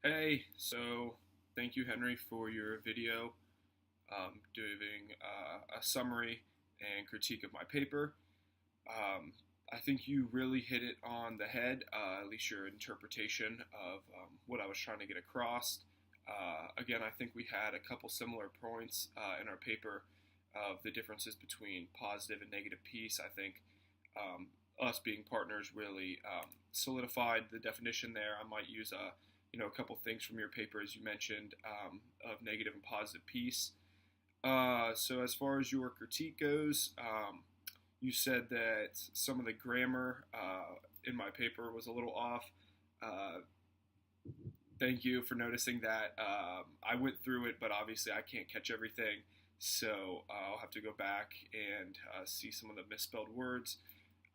Hey, so thank you, Henry, for your video doing a summary and critique of my paper. Um, I think you really hit it on the head, at least your interpretation of what I was trying to get across. Again, I think we had a couple similar points in our paper of the differences between positive and negative peace. I think us being partners really solidified the definition there. I might use a couple things from your paper, as you mentioned, of negative and positive peace. So as far as your critique goes, you said that some of the grammar in my paper was a little off. Uh, Thank you for noticing that. I went through it, but obviously I can't catch everything, so I'll have to go back and see some of the misspelled words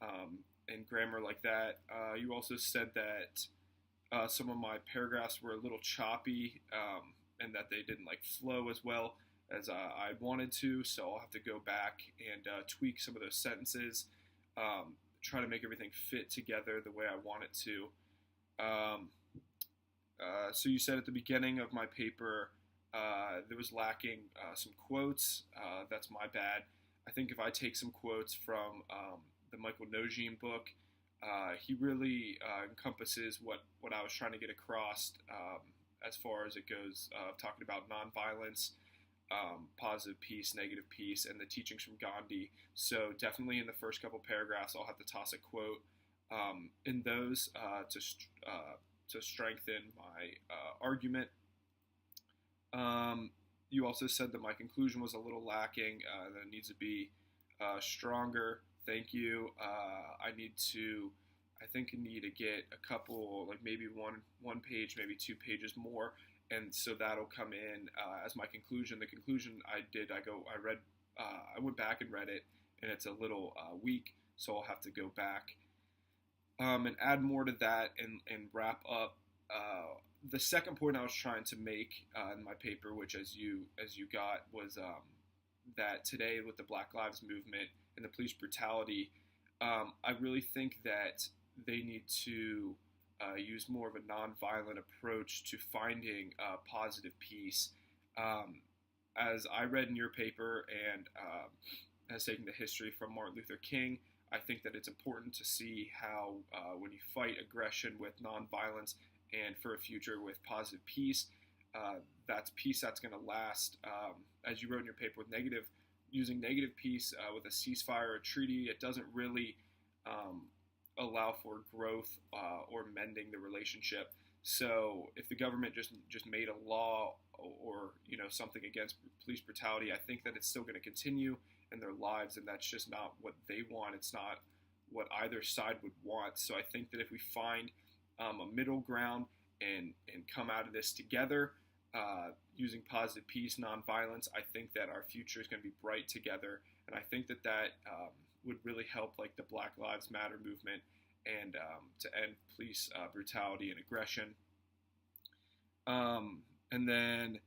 and grammar like that. You also said that some of my paragraphs were a little choppy and that they didn't like flow as well as I wanted to. So I'll have to go back and tweak some of those sentences, try to make everything fit together the way I want it to. So you said at the beginning of my paper there was lacking some quotes. That's my bad. I think if I take some quotes from the Michael Nojim book, he really encompasses what I was trying to get across as far as it goes, talking about nonviolence, positive peace, negative peace, and the teachings from Gandhi. So definitely in the first couple paragraphs, I'll have to toss a quote in those to strengthen my argument. You also said that my conclusion was a little lacking, that it needs to be stronger. Thank you. I think I need to get a couple, like maybe one page, maybe 2 pages more, and so that'll come in as my conclusion. The conclusion I went back and read it, and it's a little weak, so I'll have to go back and add more to that and wrap up. The second point I was trying to make in my paper, which as you got, was that today with the Black Lives Movement and the police brutality, I really think that they need to use more of a nonviolent approach to finding positive peace. As I read in your paper and as taking the history from Martin Luther King, I think that it's important to see how when you fight aggression with nonviolence and for a future with positive peace, that's peace that's going to last. As you wrote in your paper, using negative peace with a ceasefire or a treaty, it doesn't really allow for growth or mending the relationship. So if the government just made a law or something against police brutality, I think that it's still going to continue in their lives, and that's just not what they want. It's not what either side would want. So I think that if we find a middle ground and come out of this together, using positive peace, nonviolence, I think that our future is going to be bright together, and I think that would really help, like the Black Lives Matter movement, and to end police brutality and aggression. And then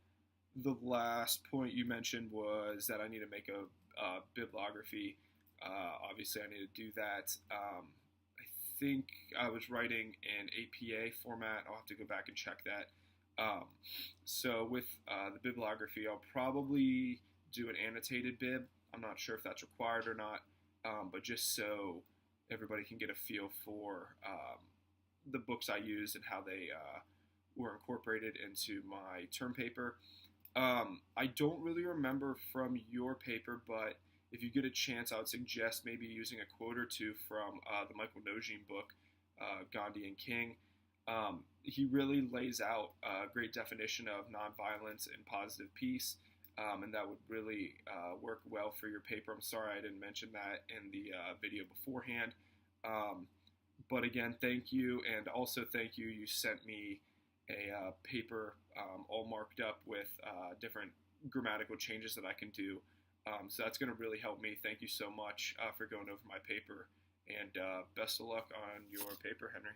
the last point you mentioned was that I need to make a bibliography. Obviously, I need to do that. I think I was writing in APA format. I'll have to go back and check that. So with the bibliography, I'll probably do an annotated bib. I'm not sure if that's required or not, but just so everybody can get a feel for the books I used and how they were incorporated into my term paper. I don't really remember from your paper, but if you get a chance, I would suggest maybe using a quote or two from the Michael Nojim book, Gandhi and King. He really lays out a great definition of nonviolence and positive peace, and that would really work well for your paper. I'm sorry I didn't mention that in the video beforehand. But again, thank you, and also thank you. You sent me a paper all marked up with different grammatical changes that I can do. So that's going to really help me. Thank you so much for going over my paper, and best of luck on your paper, Henry.